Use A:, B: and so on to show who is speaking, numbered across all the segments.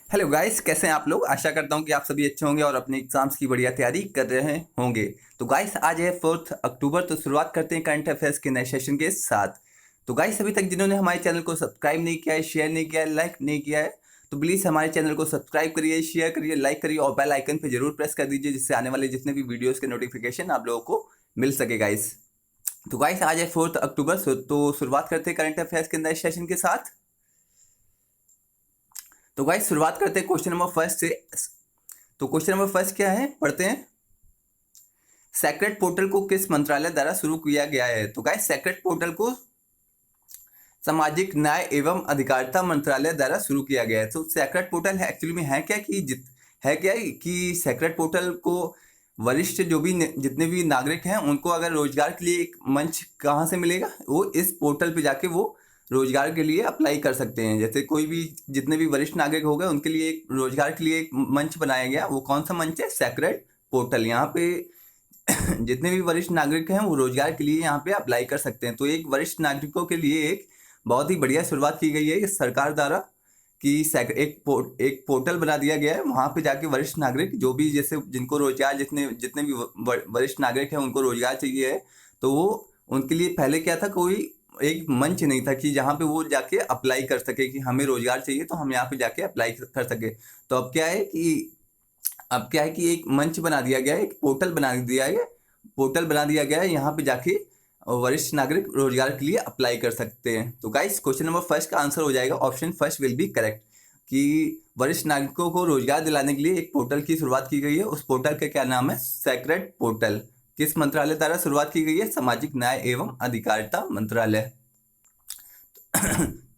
A: Hello guys, कैसे हैं आप लोग। आशा करता हूं कि आप सभी अच्छे होंगे और अपने एग्जाम्स की बढ़िया तैयारी कर रहे होंगे। तो गाइस आज है 4 अक्टूबर, तो शुरुआत करते हैं करंट अफेयर्स के नए सेशन के साथ। तो गाइस अभी तक जिन्होंने हमारे चैनल को सब्सक्राइब नहीं किया है, शेयर नहीं किया है, लाइक नहीं किया है, तो प्लीज़ हमारे चैनल को सब्सक्राइब करिए, शेयर करिए, लाइक करिए और बेल आइकन पर जरूर प्रेस कर दीजिए, जिससे आने वाले जितने भी वीडियोज़ के नोटिफिकेशन आप लोगों को मिल सके गाइस। तो गाइस आज है 4 अक्टूबर, तो शुरुआत करते हैं करंट अफेयर्स के नए सेशन के साथ। तो गाइस शुरुआत करते हैं क्वेश्चन नंबर फर्स्ट से। तो क्वेश्चन नंबर फर्स्ट क्या है, पढ़ते हैं। सेक्रेट पोर्टल को किस मंत्रालय द्वारा शुरू किया गया है। तो गाइस सेक्रेट पोर्टल को सामाजिक न्याय एवं अधिकारिता मंत्रालय द्वारा शुरू किया गया है। तो सेक्रेट पोर्टल एक्चुअली में है क्या कि सेक्रेट पोर्टल को वरिष्ठ जो भी जितने भी नागरिक हैं उनको अगर रोजगार के लिए एक मंच कहाँ से मिलेगा, वो इस पोर्टल पे जाके वो रोजगार के लिए अप्लाई कर सकते हैं। जैसे कोई भी जितने भी वरिष्ठ नागरिक हो गए उनके लिए एक रोजगार के लिए एक मंच बनाया गया। वो कौन सा मंच है? SACRED portal. यहाँ पे जितने भी वरिष्ठ नागरिक हैं वो रोजगार के लिए यहाँ पे अप्लाई कर सकते हैं। तो एक वरिष्ठ नागरिकों के लिए एक बहुत ही बढ़िया शुरुआत की गई है सरकार द्वारा कि एक पोर्टल बना दिया गया है। वहाँ पे जाके वरिष्ठ नागरिक जो भी जैसे जिनको रोजगार जितने जितने भी वरिष्ठ नागरिक हैं उनको रोजगार चाहिए है, तो वो उनके लिए पहले क्या था, कोई एक मंच नहीं था कि जहाँ पे वो जाके अप्लाई कर सके कि हमें रोजगार चाहिए तो हम यहाँ पे जाके अप्लाई कर सके। तो अब क्या है कि एक मंच बना दिया गया है, एक पोर्टल बना दिया गया है। यहाँ पे जाके वरिष्ठ नागरिक रोजगार के लिए अप्लाई कर सकते हैं। तो गाइस क्वेश्चन नंबर फर्स्ट का आंसर हो जाएगा option first will be correct, कि वरिष्ठ नागरिकों को रोजगार दिलाने के लिए एक पोर्टल की शुरुआत की गई है। उस पोर्टल का क्या नाम है? SACRED portal. किस मंत्रालय द्वारा शुरुआत की गई है? सामाजिक न्याय एवं अधिकारिता मंत्रालय।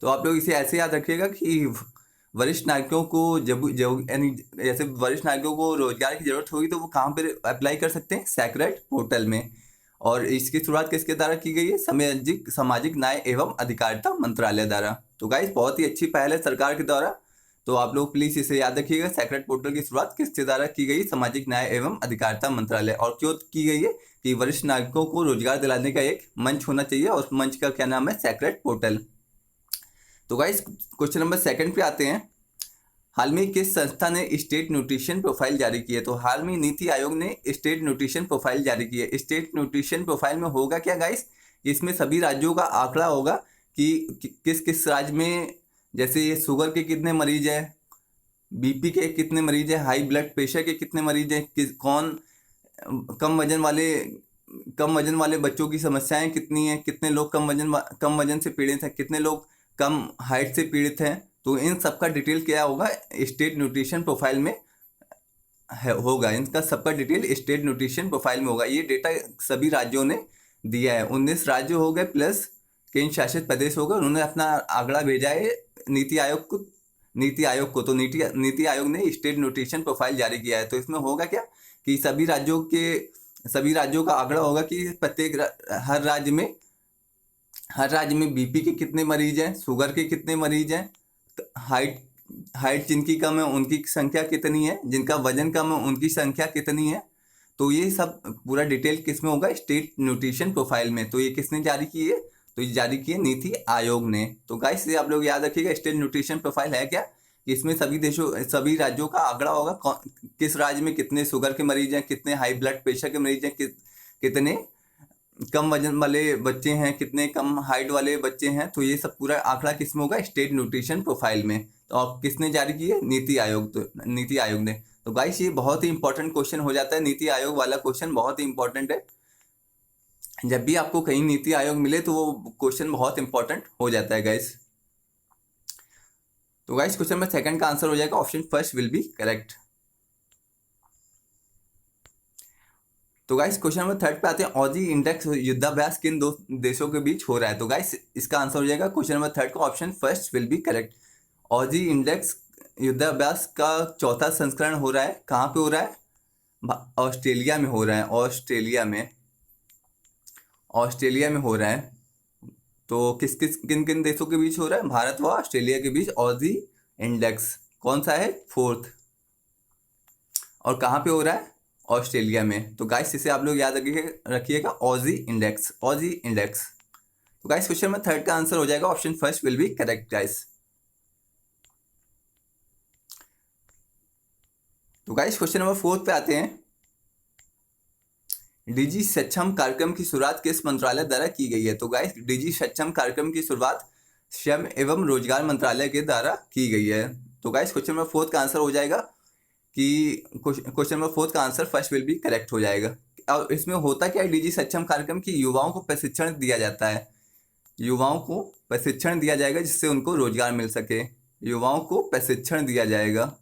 A: तो आप लोग इसे ऐसे याद रखिएगा कि वरिष्ठ नागरिकों को जब जब यानी जैसे वरिष्ठ नागरिकों को रोजगार की जरूरत होगी तो वो कहाँ पर अप्लाई कर सकते हैं? सेक्रेट पोर्टल में। और इसकी शुरुआत किसके द्वारा की गई है? सामाजिक सामाजिक न्याय एवं अधिकारिता मंत्रालय द्वारा। तो गाइस बहुत ही अच्छी पहल है सरकार के द्वारा। तो आप लोग प्लीज इसे याद रखिएगा, सेक्रेट पोर्टल की शुरुआत किसके द्वारा की गई? सामाजिक न्याय एवं अधिकारिता मंत्रालय। और क्यों की गई है? कि वरिष्ठ नागरिकों को रोजगार दिलाने का एक मंच होना चाहिए और उस मंच का क्या नाम है? SACRED portal. तो गाइस क्वेश्चन नंबर सेकंड पे आते हैं। हाल में किस संस्था ने स्टेट न्यूट्रिशन प्रोफाइल जारी की है? तो हाल में नीति आयोग ने स्टेट न्यूट्रिशन प्रोफाइल जारी की है। स्टेट न्यूट्रिशन प्रोफाइल में होगा क्या गाइस? इसमें सभी राज्यों का आंकड़ा होगा कि किस किस राज्य में, जैसे ये शुगर के कितने मरीज हैं, बीपी के कितने मरीज हैं, हाई ब्लड प्रेशर के कितने मरीज हैं, कौन कम वजन वाले बच्चों की समस्याएं कितनी हैं, कितने लोग कम वजन से पीड़ित हैं, कितने लोग कम हाइट से पीड़ित हैं। तो इन सबका डिटेल क्या होगा? स्टेट न्यूट्रिशन प्रोफाइल में होगा। इनका सबका डिटेल स्टेट न्यूट्रिशन प्रोफाइल में होगा। ये डेटा सभी राज्यों ने दिया है। 19 राज्य हो गए प्लस केंद्र शासित प्रदेश हो गए, उन्होंने अपना आंकड़ा भेजा है नीति आयोग को। तो नीति आयोग ने स्टेट न्यूट्रिशन प्रोफाइल जारी किया है। तो इसमें होगा क्या कि सभी राज्यों का आंकड़ा होगा कि हर राज्य में बीपी के कितने मरीज हैं, शुगर के कितने मरीज हैं, हाइट हाइट जिनकी कम है उनकी संख्या कितनी है, जिनका वजन कम है उनकी संख्या कितनी है। तो ये सब पूरा डिटेल किस में होगा? स्टेट न्यूट्रिशन प्रोफाइल में। तो ये किसने जारी की है? तो ये जारी की है नीति आयोग ने। तो गाइस ये आप लोग याद रखिएगा, स्टेट न्यूट्रिशन प्रोफाइल है क्या? इसमें सभी राज्यों का आंकड़ा होगा, किस राज्य में कितने शुगर के मरीज हैं, कितने हाई ब्लड प्रेशर के मरीज हैं, कितने कम वजन वाले बच्चे हैं, कितने कम हाइट वाले बच्चे हैं। तो ये सब पूरा आंकड़ा किस में होगा? स्टेट न्यूट्रिशन प्रोफाइल में। तो अब किसने जारी की है? नीति आयोग। तो नीति आयोग ने। तो गाइस ये बहुत ही इंपॉर्टेंट क्वेश्चन हो जाता है। नीति आयोग वाला क्वेश्चन बहुत ही इंपॉर्टेंट है। जब भी आपको कहीं नीति आयोग मिले तो वो क्वेश्चन बहुत इंपॉर्टेंट हो जाता है गाइस। तो गाइस क्वेश्चन में सेकंड का आंसर हो जाएगा option first will be correct. तो गाइस क्वेश्चन नंबर थर्ड पे आते हैं। ऑजी इंडेक्स युद्धाभ्यास किन दो देशों के बीच हो रहा है? तो गाइस इसका आंसर हो जाएगा क्वेश्चन नंबर थर्ड का option first will be correct. Aussie index युद्धाभ्यास का चौथा संस्करण हो रहा है। कहाँ पे हो रहा है? ऑस्ट्रेलिया में हो रहा है। ऑस्ट्रेलिया में हो रहा है। तो किन किन देशों के बीच हो रहा है? भारत व ऑस्ट्रेलिया के बीच ऑजी इंडेक्स कौन सा है? फोर्थ। और कहाँ पे हो रहा है? ऑस्ट्रेलिया में। तो गाइस इसे आप लोग याद रखिएगा, ऑजी इंडेक्स। तो गाइस क्वेश्चन में थर्ड का आंसर हो जाएगा option first will be correct guys. तो गाइस क्वेश्चन नंबर 4 पे आते हैं। डिजी सक्षम कार्यक्रम की शुरुआत किस मंत्रालय द्वारा की गई है? तो गाइस डिजी सक्षम कार्यक्रम की शुरुआत श्रम एवं रोजगार मंत्रालय के द्वारा की गई है। तो गाइस क्वेश्चन नंबर 4 का आंसर हो जाएगा कि क्वेश्चन नंबर 4 का answer first will be correct हो जाएगा। और इसमें होता क्या है, डिजी सक्षम कार्यक्रम की युवाओं को प्रशिक्षण दिया जाता है। युवाओं को प्रशिक्षण दिया जाएगा जिससे उनको रोजगार मिल सके। युवाओं को प्रशिक्षण दिया जाएगा।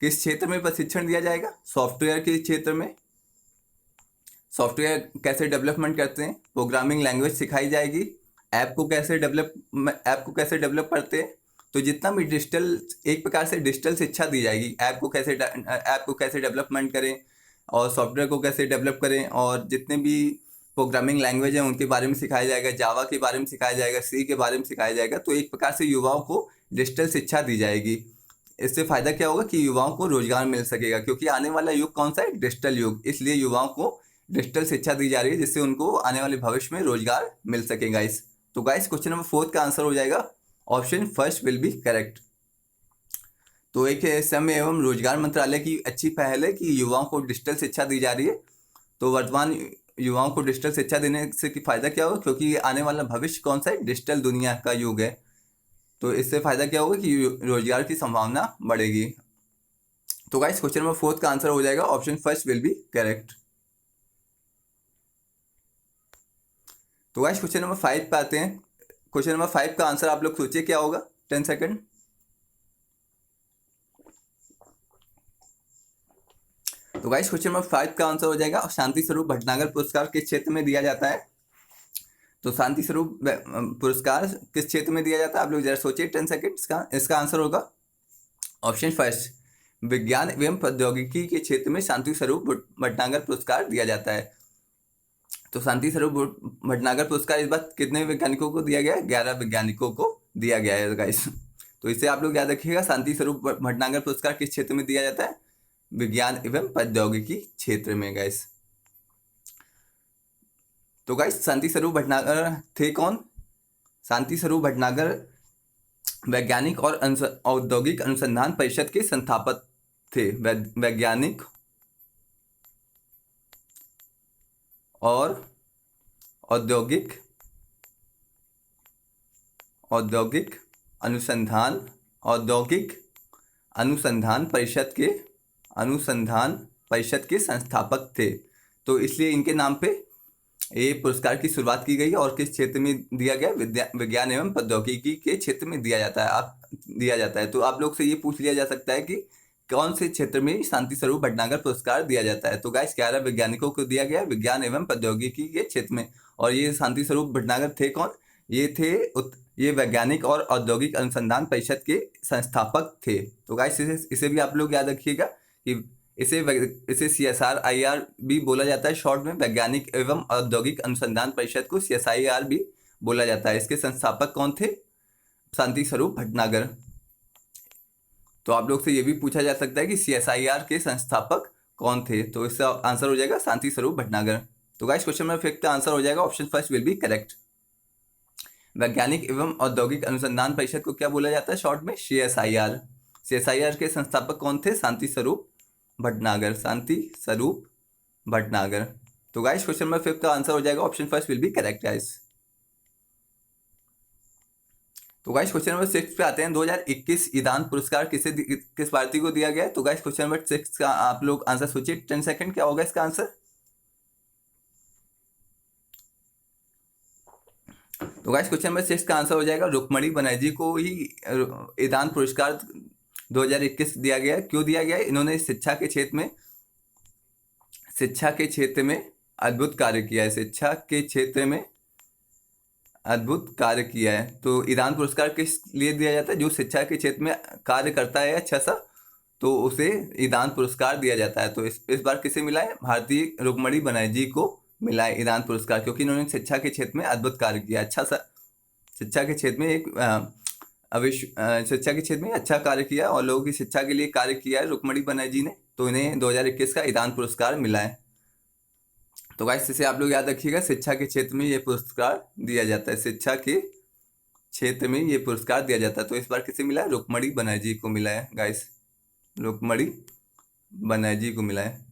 A: किस क्षेत्र में प्रशिक्षण दिया जाएगा? सॉफ्टवेयर के क्षेत्र में। सॉफ्टवेयर कैसे डेवलपमेंट करते हैं, प्रोग्रामिंग लैंग्वेज सिखाई जाएगी। ऐप को कैसे डेवलप करते हैं। तो जितना भी डिजिटल, एक प्रकार से डिजिटल शिक्षा दी जाएगी। ऐप को कैसे डेवलपमेंट करें और सॉफ्टवेयर को कैसे डेवलप करें, और जितने भी प्रोग्रामिंग लैंग्वेज हैं उनके बारे में सिखाया जाएगा। जावा के बारे में सिखाया जाएगा, सी के बारे में सिखाया जाएगा। तो एक प्रकार से युवाओं को डिजिटल शिक्षा दी जाएगी। इससे फायदा क्या होगा कि युवाओं को रोजगार मिल सकेगा, क्योंकि आने वाला युग कौन सा है? डिजिटल युग। इसलिए युवाओं को डिजिटल शिक्षा दी जा रही है जिससे उनको आने वाले भविष्य में रोजगार मिल सके गाइस। तो गाइस क्वेश्चन नंबर 4 का आंसर हो जाएगा option first will be correct. तो एक श्रम एवं रोजगार मंत्रालय की अच्छी पहल है कि युवाओं को डिजिटल शिक्षा दी जा रही है। तो वर्तमान युवाओं को डिजिटल शिक्षा देने से की फायदा क्या होगा, क्योंकि आने वाला भविष्य कौन सा है? डिजिटल दुनिया का युग है। तो इससे फायदा क्या होगा कि रोजगार की संभावना बढ़ेगी। तो गाइस क्वेश्चन नंबर 4 का आंसर हो जाएगा option first will be correct. तो गाइस क्वेश्चन नंबर 5 पे आते हैं। क्वेश्चन नंबर 5 का आंसर आप लोग सोचिए क्या होगा। 10 सेकंड। तो गाइस क्वेश्चन नंबर 5 का आंसर हो जाएगा शांति स्वरूप भटनागर पुरस्कार किस क्षेत्र में दिया जाता है? तो शांति स्वरूप पुरस्कार किस क्षेत्र में दिया जाता है? आप लोग जरा सोचिए 10 सेकंड। इसका आंसर होगा ऑप्शन फर्स्ट, विज्ञान एवं प्रौद्योगिकी के क्षेत्र में शांति स्वरूप भटनागर पुरस्कार दिया जाता है। तो शांति स्वरूप भटनागर पुरस्कार इस बार कितने वैज्ञानिकों को दिया गया है? 11 वैज्ञानिकों को दिया गया है गाइस। तो इसे आप लोग याद रखिएगा, शांति स्वरूप भटनागर पुरस्कार किस क्षेत्र में दिया जाता है? विज्ञान एवं प्रौद्योगिकी क्षेत्र में गाइस। तो गाइस शांति स्वरूप भटनागर थे कौन? शांति स्वरूप भटनागर वैज्ञानिक और औद्योगिक अनुसंधान परिषद के संस्थापक थे। वैज्ञानिक और औद्योगिक अनुसंधान परिषद के संस्थापक थे। तो इसलिए इनके नाम पे ये पुरस्कार की शुरुआत की गई है। और किस क्षेत्र में दिया गया? विज्ञान एवं प्रौद्योगिकी के क्षेत्र में दिया जाता है। तो आप लोग से ये पूछ लिया जा सकता है कि कौन से क्षेत्र में शांति स्वरूप भटनागर पुरस्कार दिया जाता है? तो गाइस 11 वैज्ञानिकों को दिया गया विज्ञान एवं प्रौद्योगिकी के क्षेत्र में। और ये शांति स्वरूप भटनागर थे कौन? ये वैज्ञानिक और औद्योगिक अनुसंधान परिषद के संस्थापक थे। तो गाइस इसे भी आप लोग याद रखिएगा कि इसे CSIR भी बोला जाता है शॉर्ट में। वैज्ञानिक एवं औद्योगिक अनुसंधान परिषद को CSIR भी बोला जाता है। इसके संस्थापक कौन थे? शांति स्वरूप भटनागर। तो आप लोग से ये भी पूछा जा सकता है कि CSIR के संस्थापक कौन थे? तो इसका आंसर हो जाएगा शांति स्वरूप भटनागर। तो गाइस क्वेश्चन नंबर 5 का आंसर हो जाएगा option first will be correct. वैज्ञानिक एवं औद्योगिक अनुसंधान परिषद को क्या बोला जाता है शॉर्ट में? CSIR के संस्थापक कौन थे? शांति स्वरूप भटनागर। तो गाइस क्वेश्चन नंबर 5 का आंसर हो जाएगा option first will be correct guys. तो गाइस क्वेश्चन नंबर 6 पे आते हैं। 2021 ईदान पुरस्कार किस भारतीय को दिया गया है? तो गाइस क्वेश्चन नंबर 6 का आप लोग आंसर सोचिए 10 सेकंड। क्या होगा इसका आंसर? तो गाइस क्वेश्चन नंबर 6 का आंसर हो जाएगा रुक्मणी बनर्जी को ही ईदान पुरस्कार 2021 दिया गया है। क्यों दिया गया है? इन्होंने शिक्षा के क्षेत्र में अद्भुत कार्य किया है। शिक्षा के क्षेत्र में अद्भुत कार्य किया है। तो ईदान पुरस्कार किस लिए दिया जाता है? जो शिक्षा के क्षेत्र में कार्य करता है अच्छा सा, तो उसे ईदान पुरस्कार दिया जाता है। तो इस बार किसे मिला है? भारतीय रुक्मणी बनर्जी को मिला है ईदान पुरस्कार, क्योंकि इन्होंने शिक्षा के क्षेत्र में अद्भुत कार्य किया, अच्छा सा शिक्षा के क्षेत्र में अच्छा कार्य किया और लोगों की शिक्षा के लिए कार्य किया है रुक्मणी बनर्जी ने। तो इन्हें 2021 का ईदान पुरस्कार मिला है। तो गाइस इसे आप लोग याद रखिएगा, शिक्षा के क्षेत्र में ये पुरस्कार दिया जाता है। शिक्षा के क्षेत्र में ये पुरस्कार दिया जाता है। तो इस बार किसे मिला है? रुक्मणी बनर्जी को मिला है गाइस, रुक्मणी बनर्जी को मिला है।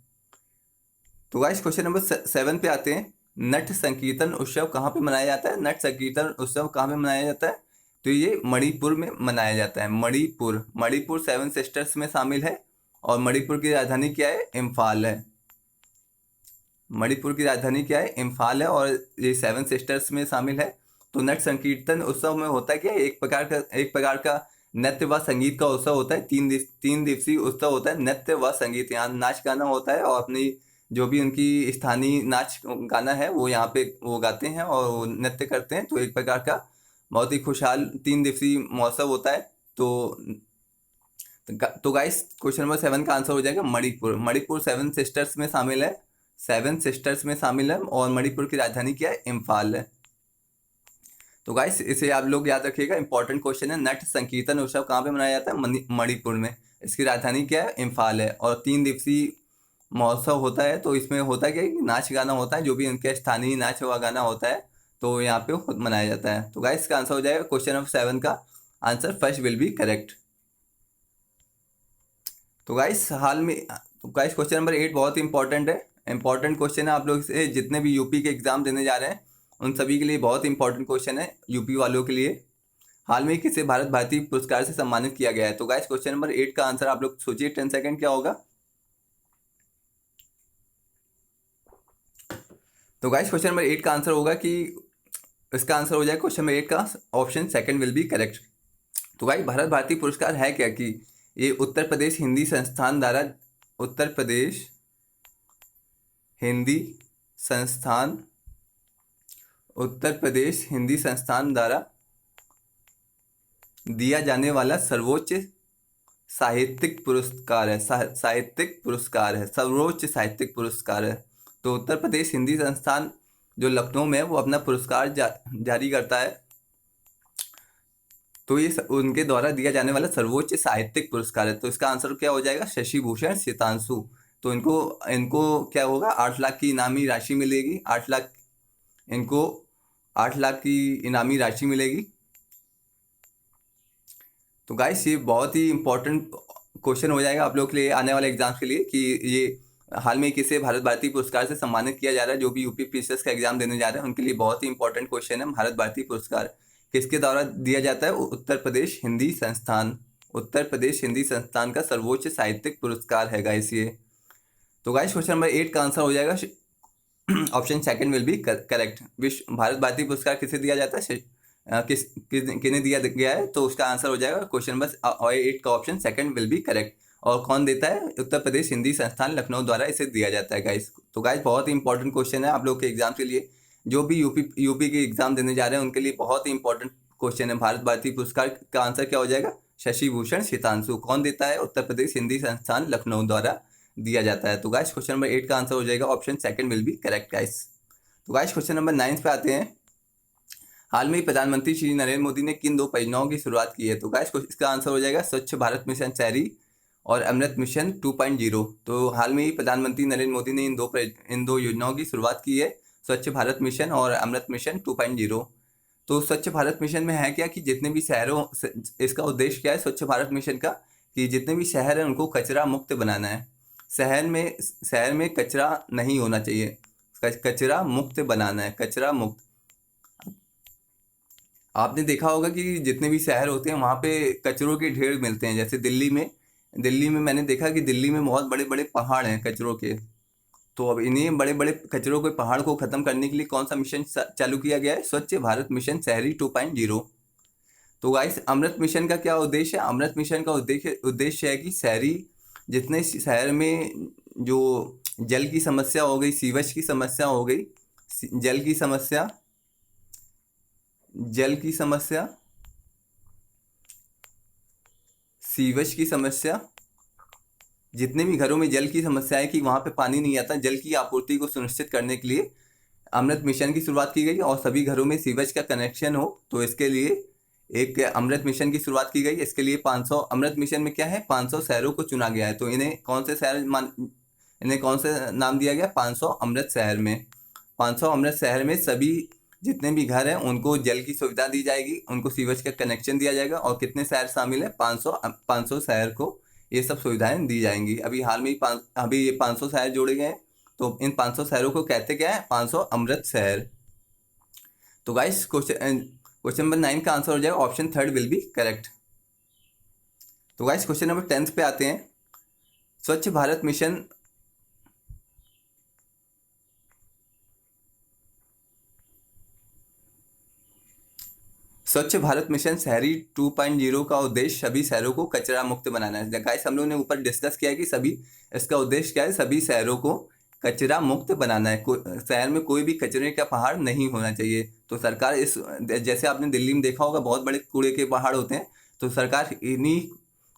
A: तो गाइस क्वेश्चन नंबर 7 पे आते हैं। नट संकीर्तन उत्सव कहाँ पे मनाया जाता है? नट संकीर्तन उत्सव कहाँ पे मनाया जाता है? तो ये मणिपुर में मनाया जाता है। मणिपुर, मणिपुर 7 सिस्टर्स में शामिल है और मणिपुर की राजधानी क्या है? इम्फाल है। मणिपुर की राजधानी क्या है? इम्फाल है और ये 7 सिस्टर्स में शामिल है। तो नट संकीर्तन उत्सव में होता है क्या? एक प्रकार का नृत्य व संगीत का उत्सव होता है। 3 दिवसीय उत्सव होता है नृत्य व संगीत। यहाँ नाच गाना होता है और अपनी जो भी उनकी स्थानीय नाच गाना है वो यहाँ पे वो गाते हैं और वो नृत्य करते हैं। तो एक प्रकार का बहुत ही खुशहाल 3 दिवसीय महोत्सव होता है। तो गाइस क्वेश्चन नंबर 7 का आंसर हो जाएगा मणिपुर। मणिपुर 7 सिस्टर्स में शामिल है, 7 सिस्टर्स में शामिल है और मणिपुर की राजधानी क्या है? इम्फाल है। तो गाइस इसे आप लोग याद रखिएगा, इंपॉर्टेंट क्वेश्चन है। नट संकीर्तन उत्सव कहाँ पे मनाया जाता है? मणिपुर में। इसकी राजधानी क्या है? इम्फाल है और 3 दिवसीय महोत्सव होता है। तो इसमें होता क्या है कि नाच गाना होता है, जो भी उनके स्थानीय नाच व गाना होता है तो यहाँ पे खुद मनाया जाता है। तो गाइस इसका आंसर हो जाएगा क्वेश्चन नंबर 7 का answer first will be correct. तो गाइस गाइस क्वेश्चन नंबर 8 बहुत ही इंपॉर्टेंट है। इंपॉर्टेंट क्वेश्चन है, आप लोग से जितने भी यूपी के एग्जाम देने जा रहे हैं उन सभी के लिए बहुत इंपॉर्टेंट क्वेश्चन है, यूपी वालों के लिए। हाल में किसे भारत भारती पुरस्कार से सम्मानित किया गया है? तो गाइस क्वेश्चन नंबर 8 का आंसर आप लोग सोचिए, 10 सेकंड क्या होगा। तो गाइस क्वेश्चन नंबर 8 का आंसर होगा कि इसका आंसर हो जाएगा क्वेश्चन नंबर 8 का option second will be correct. तो गाइस भारत भारती पुरस्कार है क्या कि ये उत्तर प्रदेश हिंदी संस्थान द्वारा, उत्तर प्रदेश हिंदी संस्थान, उत्तर प्रदेश हिंदी संस्थान द्वारा दिया जाने वाला सर्वोच्च साहित्यिक पुरस्कार है। साहित्यिक पुरस्कार है, सर्वोच्च साहित्यिक पुरस्कार है। तो उत्तर प्रदेश हिंदी संस्थान जो लखनऊ में है वो अपना पुरस्कार जारी करता है। तो ये उनके द्वारा दिया जाने वाला सर्वोच्च साहित्यिक पुरस्कार है। तो इसका आंसर क्या हो जाएगा? शशि भूषण शतांशु। तो इनको क्या होगा? 8 लाख की इनामी राशि मिलेगी। 8 लाख, इनको 8 लाख की इनामी राशि मिलेगी। तो गाइस ये बहुत ही इंपॉर्टेंट क्वेश्चन हो जाएगा आप लोग के लिए आने वाले एग्जाम्स के लिए कि ये हाल में किसे भारत भारती पुरस्कार से सम्मानित किया जा रहा है। जो भी यूपी पीसीएस का एग्जाम देने जा रहे हैं उनके लिए बहुत ही इंपॉर्टेंट क्वेश्चन है। भारत भारती पुरस्कार किसके द्वारा दिया जाता है? उत्तर प्रदेश हिंदी संस्थान। उत्तर प्रदेश हिंदी संस्थान का सर्वोच्च साहित्यिक पुरस्कार है गाइस ये। तो गाइस क्वेश्चन नंबर 8 का आंसर हो जाएगा option second will be correct. विश्व भारत भारती पुरस्कार किसे दिया जाता है? किन्हें दिया गया है? तो उसका आंसर हो जाएगा क्वेश्चन नंबर 8 का option second will be correct. और कौन देता है? उत्तर प्रदेश हिंदी संस्थान लखनऊ द्वारा इसे दिया जाता है गाइस। तो गाइस बहुत ही इंपॉर्टेंट क्वेश्चन है आप लोग के एग्जाम के लिए, जो भी यूपी के एग्जाम देने जा रहे हैं उनके लिए बहुत ही इंपॉर्टेंट क्वेश्चन है। भारत भारती पुरस्कार का आंसर क्या हो जाएगा? शशि भूषण शतांशु। कौन देता है? उत्तर प्रदेश हिंदी संस्थान लखनऊ द्वारा दिया जाता है। तो गाइस क्वेश्चन नंबर 8 का आंसर हो जाएगा option second will be correct guys. तो गाइस क्वेश्चन नंबर 9 पे आते हैं। हाल में ही प्रधानमंत्री श्री नरेंद्र मोदी ने किन 2 परियोजनाओं की शुरुआत की है? तो गाइस इसका आंसर हो जाएगा स्वच्छ भारत मिशन शहरी और अमृत मिशन 2.0। तो हाल में ही प्रधानमंत्री नरेंद्र मोदी ने इन दो योजनाओं की शुरुआत की है, स्वच्छ भारत मिशन और अमृत मिशन 2.0। तो स्वच्छ भारत मिशन में है क्या कि जितने भी शहरों, इसका उद्देश्य क्या है स्वच्छ भारत मिशन का? कि जितने भी शहर हैं उनको कचरा मुक्त बनाना है। शहर में कचरा नहीं होना चाहिए, कचरा मुक्त बनाना है, कचरा मुक्त। आपने देखा होगा कि जितने भी शहर होते हैं वहाँ पे कचरों के ढेर मिलते हैं। जैसे दिल्ली में मैंने देखा कि दिल्ली में बहुत बड़े बड़े पहाड़ हैं कचरों के। तो अब इन्हीं बड़े बड़े कचरों के पहाड़ को खत्म करने के लिए कौन सा मिशन चालू किया गया है? स्वच्छ भारत मिशन शहरी 2.0। तो गाइस अमृत मिशन का क्या उद्देश्य है? अमृत मिशन का उद्देश्य है कि शहरी, जितने शहर में जो जल की समस्या हो गई, सीवेज की समस्या हो गई, जल की समस्या, सीवेज की समस्या, जितने भी घरों में जल की समस्या है कि वहाँ पे पानी नहीं आता, जल की आपूर्ति को सुनिश्चित करने के लिए अमृत मिशन की शुरुआत की गई और सभी घरों में सीवेज का कनेक्शन हो। तो इसके लिए एक अमृत मिशन की शुरुआत की गई। इसके लिए 500, अमृत मिशन में क्या है, 500 शहरों को चुना गया है। तो इन्हें कौन से नाम दिया गया? 500 अमृत शहर में। 500 अमृत शहर में सभी जितने भी घर हैं उनको जल की सुविधा दी जाएगी, उनको सीवेज का कनेक्शन दिया जाएगा। और कितने शहर शामिल है? 500 शहर को ये सब सुविधाएं दी जाएंगी। अभी हाल में ही अभी ये 500 शहर जोड़े गए हैं, तो इन 500 शहरों को कहते क्या है, 500 अमृत शहर। तो गाइस क्वेश्चन नंबर 9 का आंसर हो जाएगा option third will be correct. तो गाइस क्वेश्चन नंबर 10 पे आते हैं। स्वच्छ भारत मिशन स्वच्छ भारत मिशन शहरी 2.0 का उद्देश्य सभी शहरों को कचरा मुक्त बनाना है। गाइस हम लोगों ने ऊपर डिस्कस किया है कि इसका उद्देश्य क्या है, सभी शहरों को कचरा मुक्त बनाना है। शहर में कोई भी कचरे का पहाड़ नहीं होना चाहिए। तो सरकार जैसे आपने दिल्ली में देखा होगा बहुत बड़े कूड़े के पहाड़ होते हैं, तो सरकार इन्हीं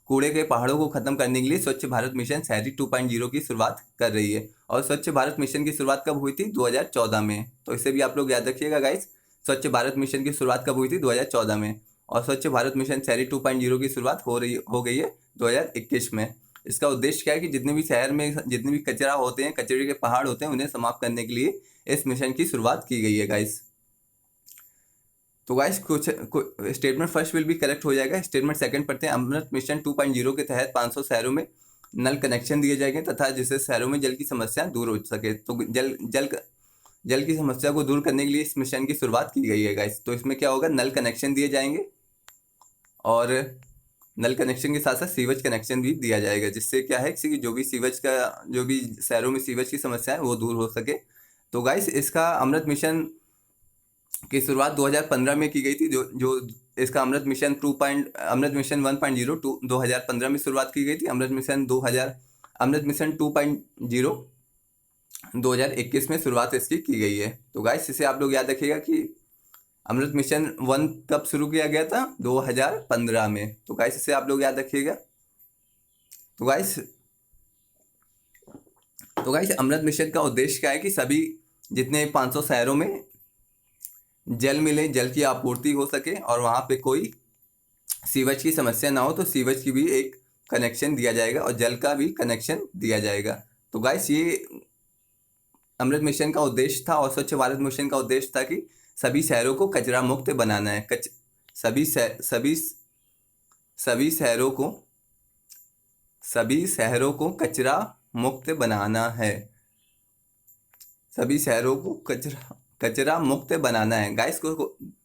A: कूड़े के पहाड़ों को खत्म करने के लिए स्वच्छ भारत मिशन शहरी 2.0 की शुरुआत कर रही है। और स्वच्छ भारत मिशन की शुरुआत कब हुई थी, 2014 में। तो इसे भी आप लोग याद रखिएगा गाइस, स्वच्छ भारत मिशन की शुरुआत कब हुई थी, 2014 में। और स्वच्छ भारत मिशन शहरी 2.0 की शुरुआत हो गई है 2021 में। इसका उद्देश्य क्या है कि जितने भी शहर में जितने भी कचरा होते हैं, कचरे के पहाड़ होते हैं, उन्हें समाप्त करने के लिए इस मिशन की शुरुआत की गई है गाइस। तो गाइस कुछ स्टेटमेंट फर्स्ट विल भी करेक्ट हो जाएगा। स्टेटमेंट सेकंड पढ़ते हैं। अमृत मिशन 2.0 के तहत 500 शहरों में नल कनेक्शन दिए जाएंगे तथा जिससे शहरों में जल की समस्या दूर हो सके। तो जल की समस्या को दूर करने के लिए इस मिशन की शुरुआत की गई है गाइस। तो इसमें क्या होगा, नल कनेक्शन दिए जाएंगे और नल कनेक्शन के साथ साथ सीवेज कनेक्शन भी दिया जाएगा, जिससे क्या है कि जो भी शहरों में सीवेज की समस्या है वो दूर हो सके। तो गाइस इसका अमृत मिशन की शुरुआत 2015 में की गई थी। जो इसका अमृत मिशन 1.0 2015 में शुरुआत की गई थी। अमृत मिशन 2.0 2021 में शुरुआत इसकी की गई है। तो गाइस इसे आप लोग याद रखिएगा कि अमृत मिशन 1 कब शुरू किया गया था, 2015 में। तो गाइस इसे आप लोग याद रखिएगा। तो गाइस अमृत मिशन का उद्देश्य क्या है कि सभी जितने 500 शहरों में जल मिले, जल की आपूर्ति हो सके और वहाँ पे कोई सीवेज की समस्या ना हो, तो सीवेज की भी एक कनेक्शन दिया जाएगा और जल का भी कनेक्शन दिया जाएगा। तो गाइस ये अमृत मिशन का उद्देश्य था। और स्वच्छ भारत मिशन का उद्देश्य था कि सभी शहरों को कचरा मुक्त बनाना है। सभी शहरों को कचरा मुक्त बनाना है। सभी शहरों को कचरा मुक्त बनाना है गाइस को।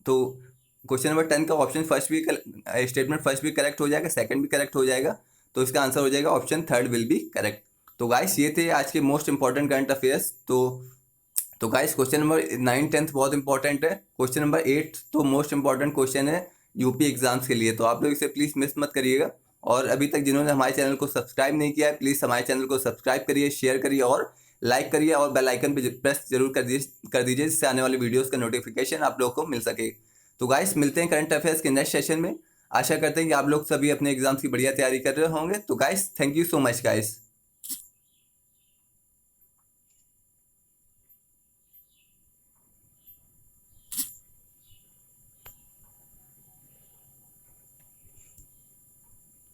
A: तो क्वेश्चन नंबर 10 का ऑप्शन स्टेटमेंट फर्स्ट भी करेक्ट हो जाएगा, सेकंड भी करेक्ट हो जाएगा। तो इसका आंसर हो जाएगा option third will be correct. तो गाइस ये थे आज के मोस्ट इंपॉर्टेंट करंट अफेयर्स। तो गाइस क्वेश्चन नंबर 9 10 बहुत इंपॉर्टेंट है। क्वेश्चन नंबर 8 तो मोस्ट इंपॉर्टेंट क्वेश्चन है यूपी एग्जाम्स के लिए। तो आप लोग इसे प्लीज़ मिस मत करिएगा। और अभी तक जिन्होंने हमारे चैनल को सब्सक्राइब नहीं किया है, प्लीज़ हमारे चैनल को सब्सक्राइब करिए, शेयर करिए और लाइक करिए और बेल आइकन पे प्रेस जरूर कर दीजिए जिससे आने वाली वीडियोस का नोटिफिकेशन आप लोगों को मिल सके। तो गाइस मिलते हैं करंट अफेयर्स के नेक्स्ट सेशन में। आशा करते हैं कि आप लोग सभी अपने एग्जाम्स की बढ़िया तैयारी कर रहे होंगे। तो guys thank you so much guys.